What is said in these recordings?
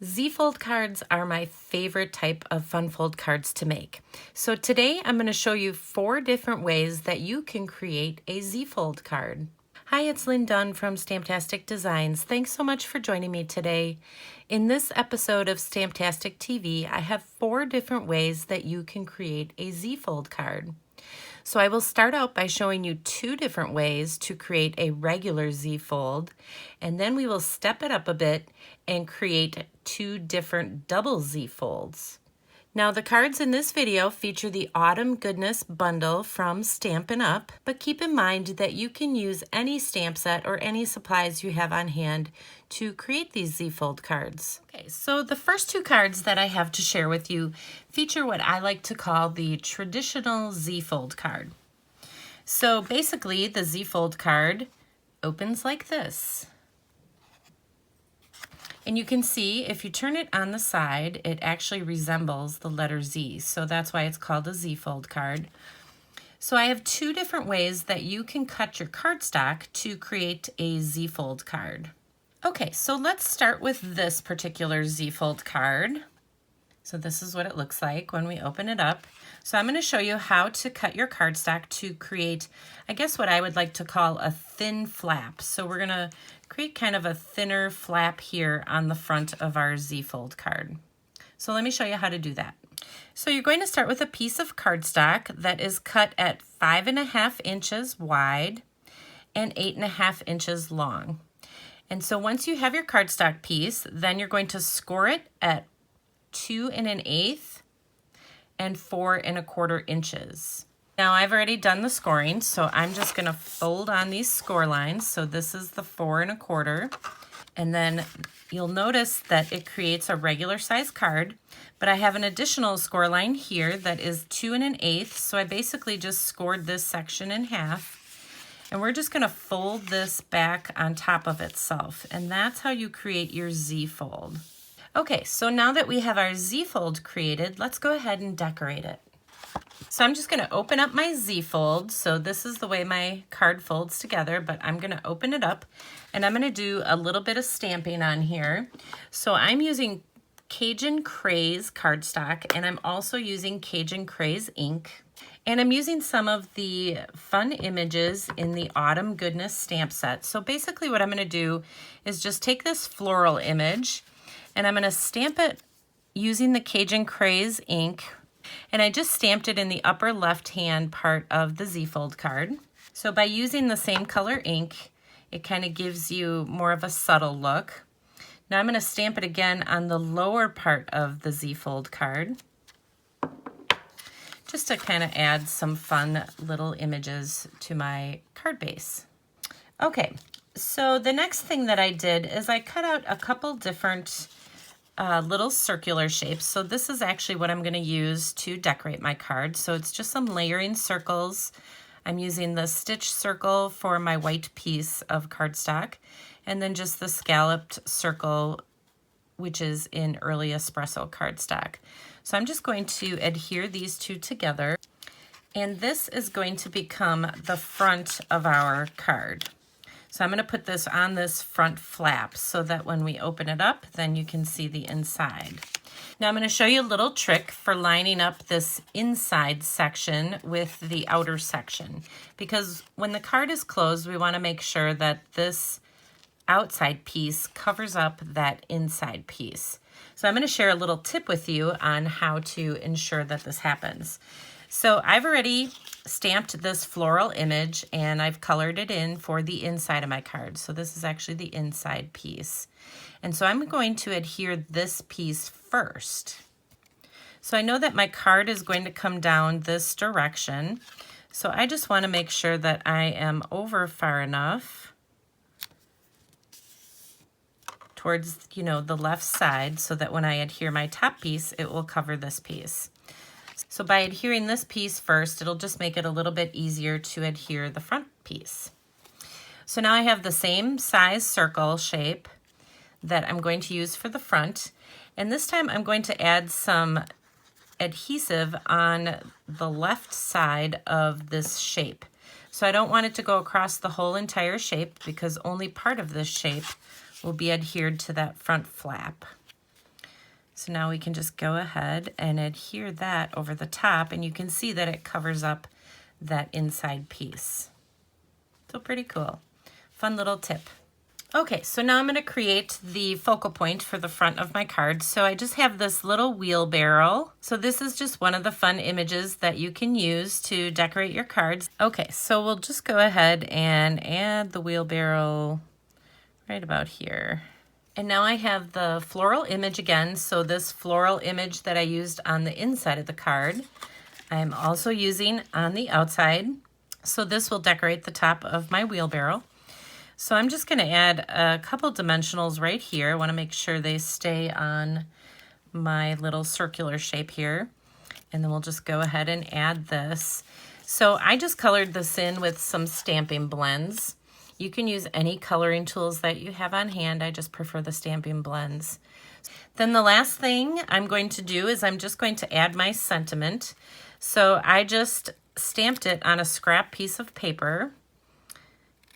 Z-fold cards are my favorite type of fun fold cards to make. So today I'm going to show you 4 different ways that you can create a Z-fold card. Hi, it's Lynn Dunn from Stamptastic Designs. Thanks so much for joining me today. In this episode of Stamptastic TV, I have 4 different ways that you can create a Z-fold card. So I will start out by showing you 2 different ways to create a regular Z-fold, and then we will step it up a bit and create 2 different double Z-folds. Now the cards in this video feature the Autumn Goodness bundle from Stampin Up, but keep in mind that you can use any stamp set or any supplies you have on hand to create these Z-fold cards. Okay, so the first 2 cards that I have to share with you feature what I like to call the traditional Z-fold card. So basically the Z-fold card opens like this. And you can see if you turn it on the side, it actually resembles the letter Z. So that's why it's called a Z-fold card. So I have 2 different ways that you can cut your cardstock to create a Z-fold card. Okay, so let's start with this particular Z-fold card. So this is what it looks like when we open it up. So I'm going to show you how to cut your cardstock to create, I guess what I would like to call a thin flap. So we're going to create kind of a thinner flap here on the front of our Z-fold card. So let me show you how to do that. So you're going to start with a piece of cardstock that is cut at 5.5 inches wide and 8.5 inches long. And so once you have your cardstock piece, then you're going to score it at 2 1/8 and 4 1/4 inches. Now I've already done the scoring, so I'm just going to fold on these score lines. So this is the 4 1/4, and then you'll notice that it creates a regular size card, but I have an additional score line here that is 2 1/8, so I basically just scored this section in half, and we're just going to fold this back on top of itself, and that's how you create your Z-fold. Okay, so now that we have our Z-fold created, let's go ahead and decorate it. So I'm just going to open up my Z-fold. So this is the way my card folds together, but I'm going to open it up and I'm going to do a little bit of stamping on here. So I'm using Cajun Craze cardstock, and I'm also using Cajun Craze ink. And I'm using some of the fun images in the Autumn Goodness stamp set. So basically what I'm going to do is just take this floral image and I'm going to stamp it using the Cajun Craze ink. And I just stamped it in the upper left-hand part of the Z-fold card. So by using the same color ink, it kind of gives you more of a subtle look. Now I'm going to stamp it again on the lower part of the Z-fold card, just to kind of add some fun little images to my card base. Okay, so the next thing that I did is I cut out a couple different little circular shapes. So this is actually what I'm going to use to decorate my card. So it's just some layering circles. I'm using the stitch circle for my white piece of cardstock, and then just the scalloped circle, which is in early espresso cardstock. So I'm just going to adhere these 2 together, and this is going to become the front of our card. So I'm going to put this on this front flap so that when we open it up, then you can see the inside. Now I'm going to show you a little trick for lining up this inside section with the outer section, because when the card is closed, we want to make sure that this outside piece covers up that inside piece. So I'm going to share a little tip with you on how to ensure that this happens. So I've already stamped this floral image and I've colored it in for the inside of my card. So this is actually the inside piece. And so I'm going to adhere this piece first. So I know that my card is going to come down this direction. So I just want to make sure that I am over far enough towards, the left side, so that when I adhere my top piece, it will cover this piece. So by adhering this piece first, it'll just make it a little bit easier to adhere the front piece. So now I have the same size circle shape that I'm going to use for the front. And this time I'm going to add some adhesive on the left side of this shape. So I don't want it to go across the whole entire shape, because only part of this shape will be adhered to that front flap. So now we can just go ahead and adhere that over the top, and you can see that it covers up that inside piece. So pretty cool. Fun little tip. Okay, so now I'm going to create the focal point for the front of my card. So I just have this little wheelbarrow. So this is just one of the fun images that you can use to decorate your cards. Okay, so we'll just go ahead and add the wheelbarrow right about here. And now I have the floral image again. So this floral image that I used on the inside of the card, I'm also using on the outside. So this will decorate the top of my wheelbarrow. So I'm just going to add a couple dimensionals right here. I want to make sure they stay on my little circular shape here. And then we'll just go ahead and add this. So I just colored this in with some stamping blends. You can use any coloring tools that you have on hand. I just prefer the stamping blends. Then the last thing I'm going to do is I'm just going to add my sentiment. So I just stamped it on a scrap piece of paper.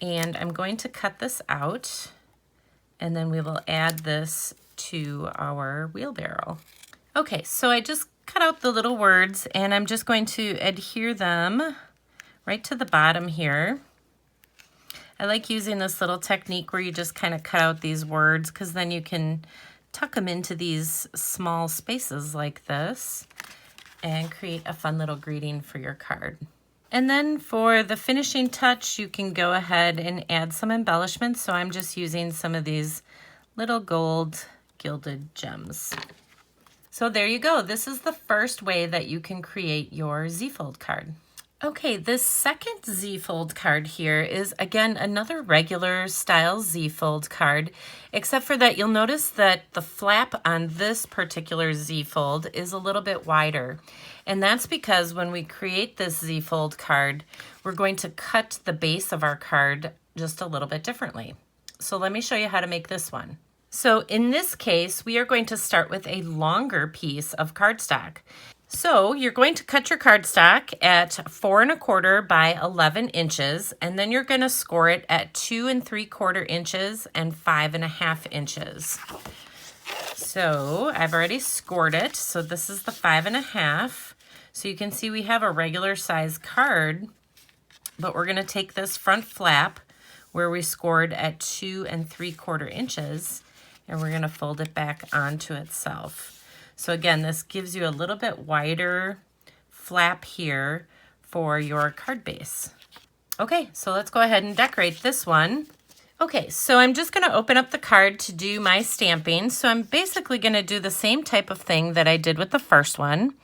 And I'm going to cut this out, and then we will add this to our wheelbarrow. Okay, so I just cut out the little words, and I'm just going to adhere them right to the bottom here. I like using this little technique where you just kind of cut out these words, because then you can tuck them into these small spaces like this and create a fun little greeting for your card. And then for the finishing touch, you can go ahead and add some embellishments. So I'm just using some of these little gold gilded gems. So there you go. This is the first way that you can create your Z-fold card. Okay, this second Z-fold card here is, again, another regular style Z-fold card, except for that you'll notice that the flap on this particular Z-fold is a little bit wider. And that's because when we create this Z-fold card, we're going to cut the base of our card just a little bit differently. So let me show you how to make this one. So in this case, we are going to start with a longer piece of cardstock. So you're going to cut your cardstock at 4 1/4 by 11 inches, and then you're going to score it at 2 3/4 inches and 5 1/2 inches. So I've already scored it. So this is the 5 1/2. So you can see we have a regular size card, but we're going to take this front flap where we scored at 2 3/4 inches, and we're going to fold it back onto itself. So again, this gives you a little bit wider flap here for your card base. Okay, so let's go ahead and decorate this one. Okay, so I'm just going to open up the card to do my stamping. So I'm basically going to do the same type of thing that I did with the first one.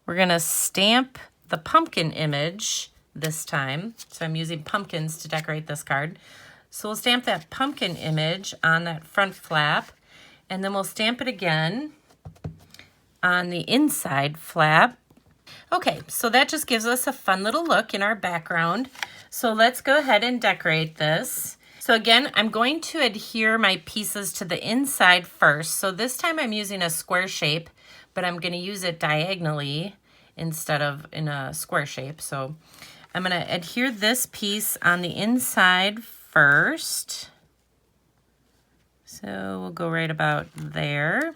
We're going to stamp the pumpkin image this time. So I'm using pumpkins to decorate this card. So we'll stamp that pumpkin image on that front flap, and then we'll stamp it again on the inside flap. Okay, so that just gives us a fun little look in our background. So let's go ahead and decorate this. So again, I'm going to adhere my pieces to the inside first. So this time I'm using a square shape, but I'm going to use it diagonally instead of in a square shape. So I'm going to adhere this piece on the inside first. So we'll go right about there.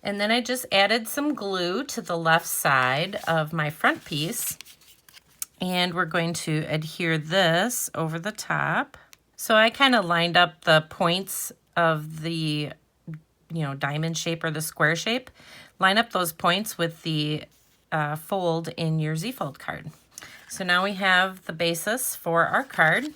And then I just added some glue to the left side of my front piece. And we're going to adhere this over the top. So I kind of lined up the points of the, diamond shape or the square shape. Line up those points with the fold in your Z-fold card. So now we have the basis for our card.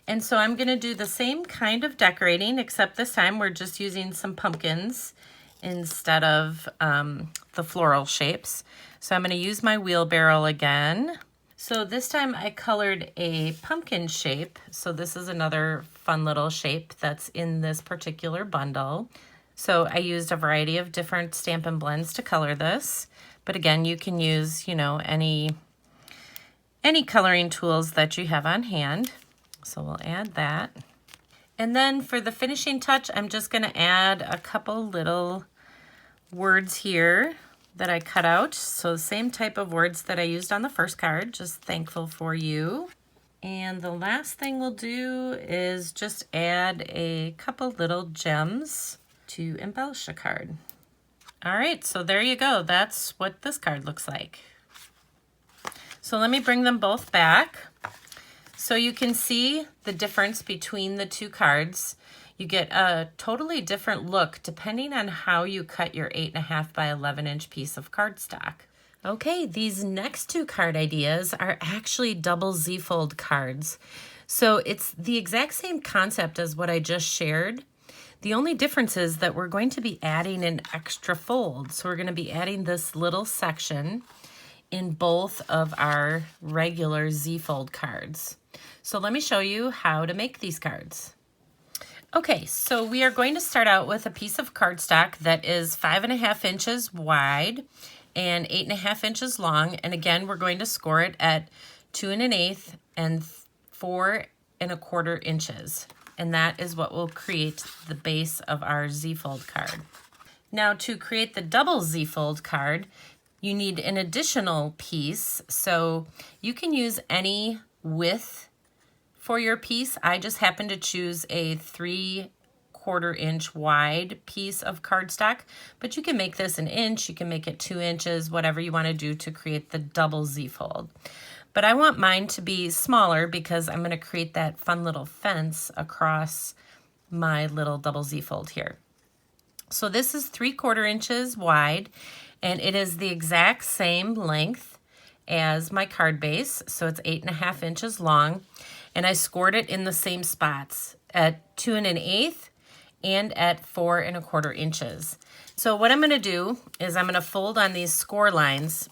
And so I'm going to do the same kind of decorating, except this time we're just using some pumpkins instead of the floral shapes. So I'm going to use my wheelbarrow again. So this time I colored a pumpkin shape. So this is another fun little shape that's in this particular bundle. So I used a variety of different Stampin' Blends to color this. But again, you can use, any coloring tools that you have on hand. So we'll add that. And then for the finishing touch, I'm just going to add a couple little words here that I cut out. So the same type of words that I used on the first card, just thankful for you. And the last thing we'll do is just add a couple little gems to embellish a card. All right, so there you go. That's what this card looks like. So let me bring them both back. So you can see the difference between the two cards. You get a totally different look depending on how you cut your 8.5 by 11 inch piece of cardstock. Okay, these next two card ideas are actually double Z-fold cards. So it's the exact same concept as what I just shared. The only difference is that we're going to be adding an extra fold. So we're going to be adding this little section in both of our regular Z-fold cards. So let me show you how to make these cards. Okay, so we are going to start out with a piece of cardstock that is 5.5 inches wide and 8.5 inches long. And again, we're going to score it at 2 1/8 and 4 1/4 inches. And that is what will create the base of our Z-fold card. Now to create the double Z-fold card, you need an additional piece. So you can use any width for your piece. I just happen to choose a 3/4 inch wide piece of cardstock, but you can make this 1 inch, you can make it 2 inches, whatever you want to do to create the double Z-fold. But I want mine to be smaller because I'm going to create that fun little fence across my little double Z-fold here. So this is 3/4 inches wide, and it is the exact same length as my card base. So it's 8.5 inches long, and I scored it in the same spots at 2 1/8 and at 4 1/4 inches. So what I'm going to do is I'm going to fold on these score lines.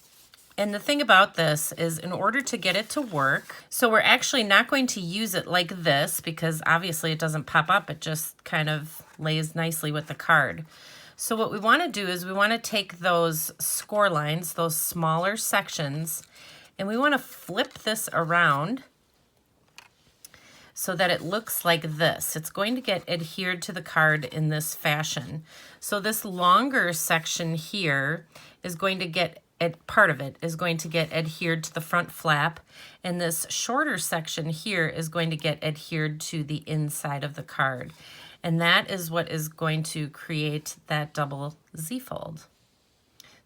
And the thing about this is in order to get it to work, so we're actually not going to use it like this because obviously it doesn't pop up. It just kind of lays nicely with the card. So what we want to do is we want to take those score lines, those smaller sections, and we want to flip this around so that it looks like this. It's going to get adhered to the card in this fashion. So this longer section here is going to get part of it is going to get adhered to the front flap, and this shorter section here is going to get adhered to the inside of the card. And that is what is going to create that double Z-fold.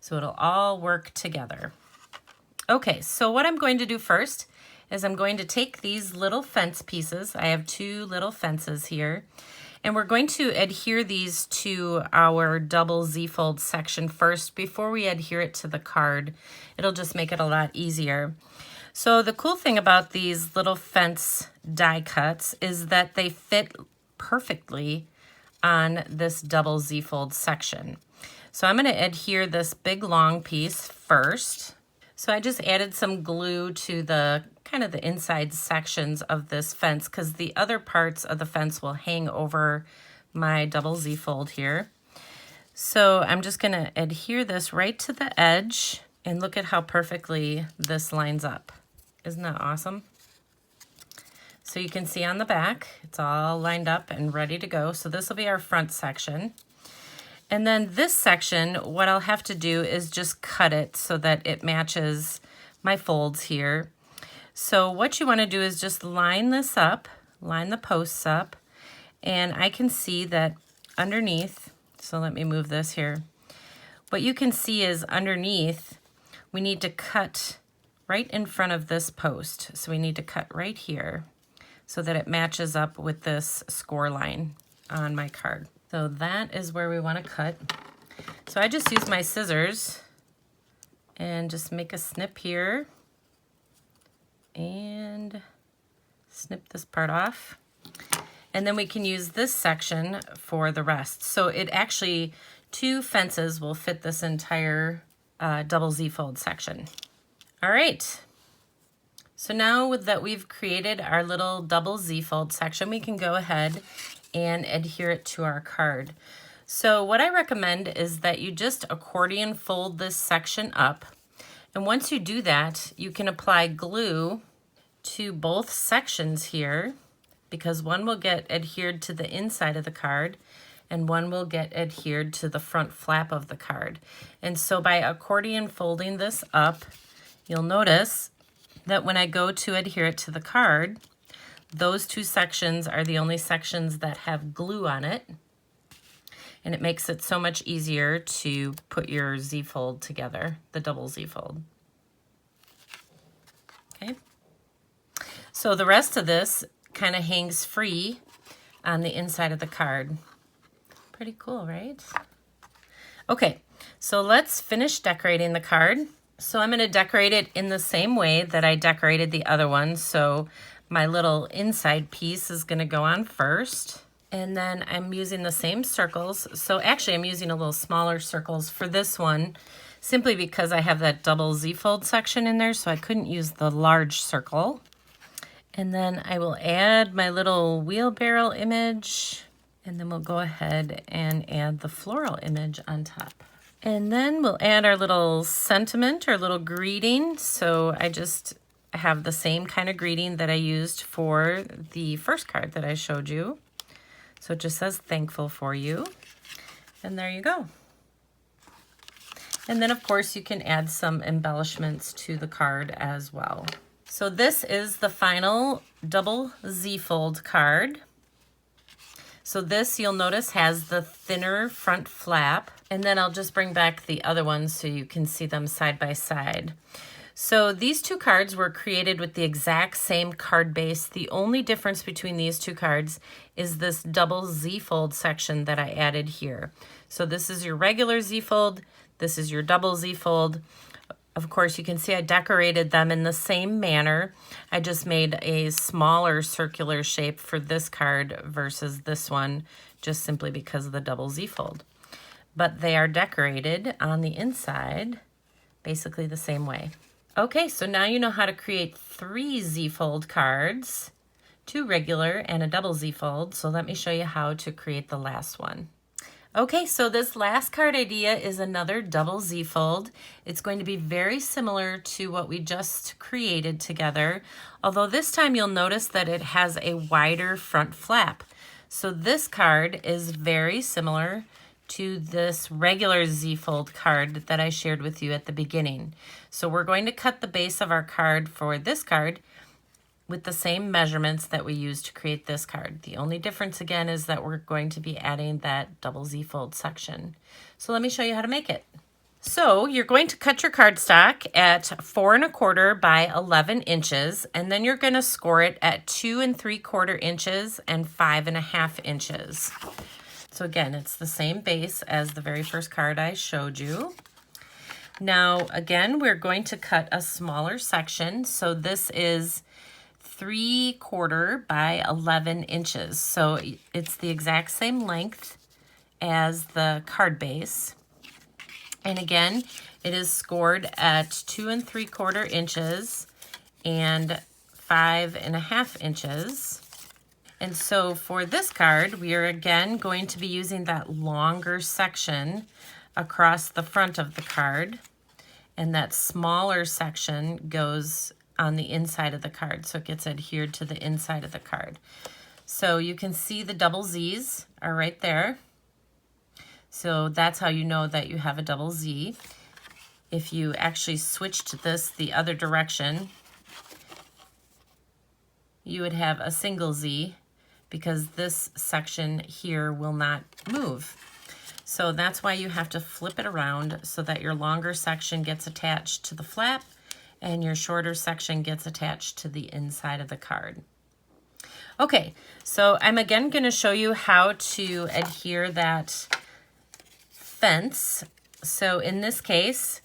So it'll all work together. Okay, so what I'm going to do first is I'm going to take these little fence pieces. I have 2 little fences here. And we're going to adhere these to our double Z-fold section first before we adhere it to the card. It'll just make it a lot easier. So the cool thing about these little fence die cuts is that they fit perfectly on this double Z-fold section. So I'm going to adhere this big long piece first. So I just added some glue to the kind of the inside sections of this fence because the other parts of the fence will hang over my double Z-fold here. So I'm just going to adhere this right to the edge, and look at how perfectly this lines up. Isn't that awesome? So you can see on the back, it's all lined up and ready to go. So this will be our front section. And then this section, what I'll have to do is just cut it so that it matches my folds here. So what you want to do is just line this up, line the posts up, and I can see that underneath, so let me move this here. What you can see is underneath, we need to cut right in front of this post. So we need to cut right here so that it matches up with this score line on my card. So that is where we want to cut. So I just use my scissors and just make a snip here and snip this part off. And then we can use this section for the rest. So it actually, 2 fences will fit this entire double Z-fold section. All right. So now that we've created our little double Z-fold section, we can go ahead and adhere it to our card. So what I recommend is that you just accordion fold this section up. And once you do that, you can apply glue to both sections here because one will get adhered to the inside of the card and one will get adhered to the front flap of the card. And so by accordion folding this up, you'll notice that when I go to adhere it to the card, those 2 sections are the only sections that have glue on it. and it makes it so much easier to put your Z-fold together, the double Z-fold. Okay, so the rest of this kind of hangs free on the inside of the card. Pretty cool, right? Okay, so let's finish decorating the card. So I'm going to decorate it in the same way that I decorated the other one. So my little inside piece is going to go on first. And then I'm using the same circles. So actually I'm using a little smaller circles for this one, simply because I have that double Z-fold section in there, so I couldn't use the large circle. And then I will add my little wheelbarrow image, and then we'll go ahead and add the floral image on top. And then we'll add our little sentiment or little greeting. So I just have the same kind of greeting that I used for the first card that I showed you. So it just says thankful for you. And there you go. And then of course you can add some embellishments to the card as well. So this is the final double Z-fold card. So this, you'll notice, has the thinner front flap, and then I'll just bring back the other ones so you can see them side by side. So these two cards were created with the exact same card base. The only difference between these two cards is this double Z-fold section that I added here. So this is your regular Z-fold, this is your double Z-fold. Of course, you can see I decorated them in the same manner. I just made a smaller circular shape for this card versus this one, just simply because of the double Z-fold. But they are decorated on the inside basically the same way. Okay, so now you know how to create 3 Z-fold cards, 2 regular and a double Z-fold. So let me show you how to create the last one. Okay, so this last card idea is another double Z-fold. It's going to be very similar to what we just created together, although this time you'll notice that it has a wider front flap. So this card is very similar to this regular Z-fold card that I shared with you at the beginning. So we're going to cut the base of our card for this card with the same measurements that we used to create this card. The only difference again is that we're going to be adding that double Z-fold section. So let me show you how to make it. So you're going to cut your cardstock at 4 1/4 by 11 inches, and then you're going to score it at 2 3/4 inches and 5 1/2 inches. So again, it's the same base as the very first card I showed you. Now again, we're going to cut a smaller section. So this is 3/4 by 11 inches. So it's the exact same length as the card base. And again, it is scored at 2 3/4 inches and 5 1/2 inches. And so for this card, we are again going to be using that longer section across the front of the card. And that smaller section goes on the inside of the card, so it gets adhered to the inside of the card. So you can see the double Z's are right there. So that's how you know that you have a double Z. If you actually switched this the other direction, you would have a single Z, because this section here will not move. So that's why you have to flip it around so that your longer section gets attached to the flap and your shorter section gets attached to the inside of the card. Okay, so I'm again going to show you how to adhere that fence. So in this case,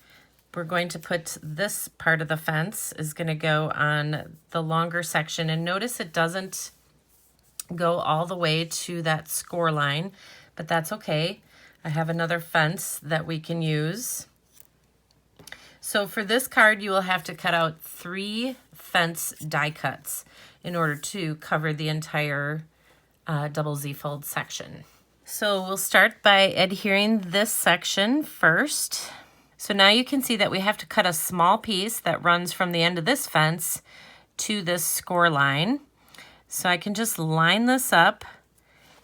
we're going to put this part of the fence is going to go on the longer section, and notice it doesn't go all the way to that score line, but that's okay. I have another fence that we can use. So for this card, you will have to cut out 3 fence die cuts in order to cover the entire double Z-fold section. So we'll start by adhering this section first. So now you can see that we have to cut a small piece that runs from the end of this fence to this score line. So I can just line this up,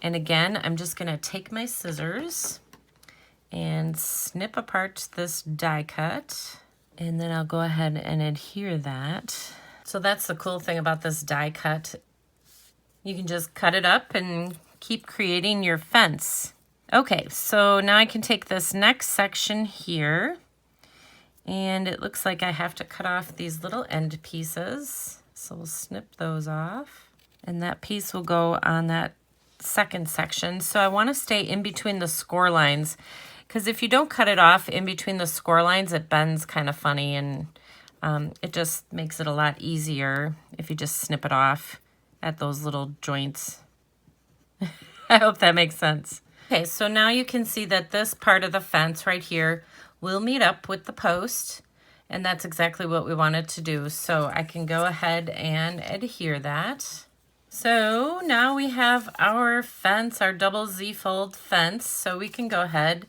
and again, I'm just going to take my scissors and snip apart this die cut. And then I'll go ahead and adhere that. So that's the cool thing about this die cut. You can just cut it up and keep creating your fence. Okay, so now I can take this next section here, and it looks like I have to cut off these little end pieces. So we'll snip those off, and that piece will go on that second section. So I want to stay in between the score lines, because if you don't cut it off in between the score lines, it bends kind of funny, and it just makes it a lot easier if you just snip it off at those little joints. I hope that makes sense. Okay, so now you can see that this part of the fence right here will meet up with the post, and that's exactly what we wanted to do. So I can go ahead and adhere that. So now we have our fence, our double Z-fold fence, so we can go ahead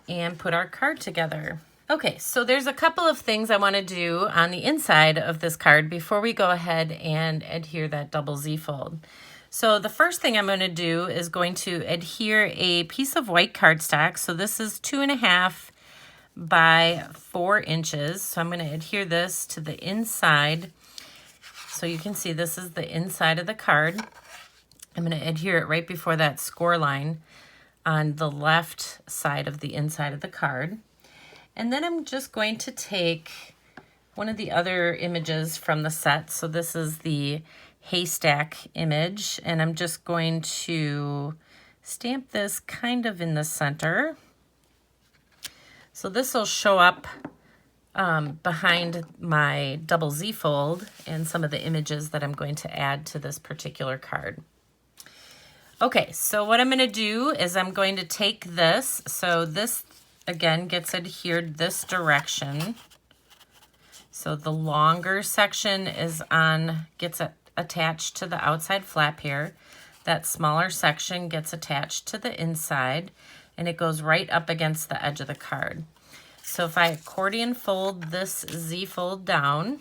and put our card together. Okay, so there's a couple of things I want to do on the inside of this card before we go ahead and adhere that double Z-fold. So the first thing I'm going to do is going to adhere a piece of white cardstock. So this is 2.5 by 4 inches. So I'm going to adhere this to the inside. So you can see this is the inside of the card. I'm going to adhere it right before that score line on the left side of the inside of the card. And then I'm just going to take one of the other images from the set. So this is the haystack image, and I'm just going to stamp this kind of in the center. So this will show up behind my double Z fold and some of the images that I'm going to add to this particular card. Okay, so what I'm going to do is I'm going to take this, so this again gets adhered this direction. So the longer section gets attached to the outside flap here. That smaller section gets attached to the inside, and it goes right up against the edge of the card. So if I accordion fold this Z fold down,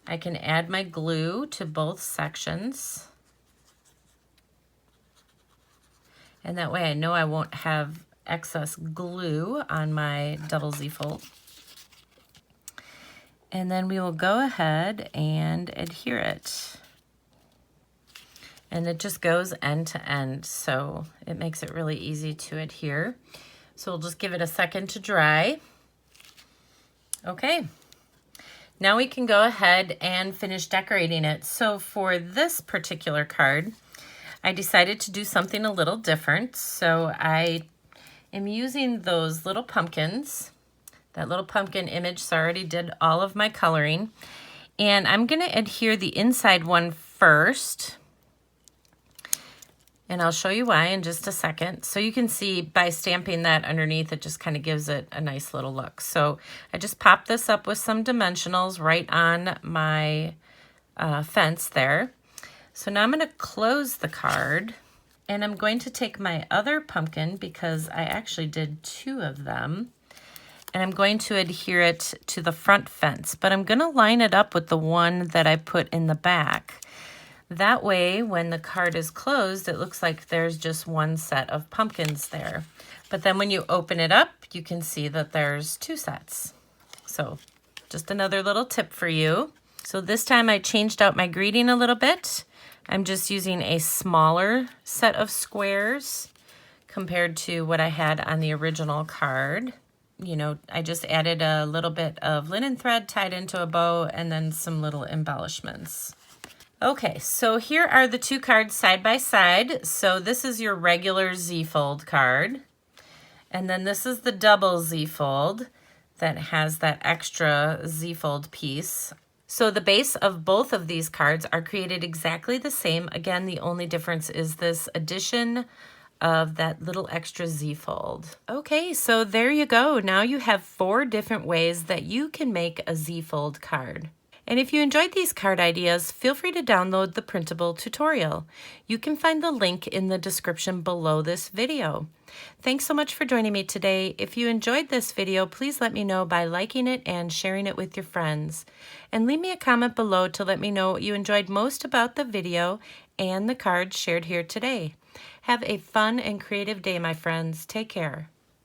I can add my glue to both sections. And that way I know I won't have excess glue on my double Z fold. And then we will go ahead and adhere it. And it just goes end to end, so it makes it really easy to adhere. So we'll just give it a second to dry. Okay, now we can go ahead and finish decorating it. So for this particular card, I decided to do something a little different. So I am using those little pumpkins. That little pumpkin image, so I already did all of my coloring. And I'm going to adhere the inside one first. And I'll show you why in just a second. So you can see by stamping that underneath, it just kind of gives it a nice little look. So I just popped this up with some dimensionals right on my fence there. So now I'm going to close the card. And I'm going to take my other pumpkin, because I actually did 2 of them, and I'm going to adhere it to the front fence, but I'm going to line it up with the one that I put in the back. That way, when the card is closed, it looks like there's just one set of pumpkins there. But then when you open it up, you can see that there's 2 sets. So just another little tip for you. So this time I changed out my greeting a little bit. I'm just using a smaller set of squares compared to what I had on the original card. You know, I just added a little bit of linen thread tied into a bow and then some little embellishments. Okay, so here are the 2 cards side by side. So this is your regular Z-fold card. And then this is the double Z-fold that has that extra Z-fold piece. So the base of both of these cards are created exactly the same. Again, the only difference is this addition of that little extra Z-fold. Okay, so there you go. Now you have 4 different ways that you can make a Z-fold card. And if you enjoyed these card ideas, feel free to download the printable tutorial. You can find the link in the description below this video. Thanks so much for joining me today. If you enjoyed this video, please let me know by liking it and sharing it with your friends. And leave me a comment below to let me know what you enjoyed most about the video and the cards shared here today. Have a fun and creative day, my friends. Take care.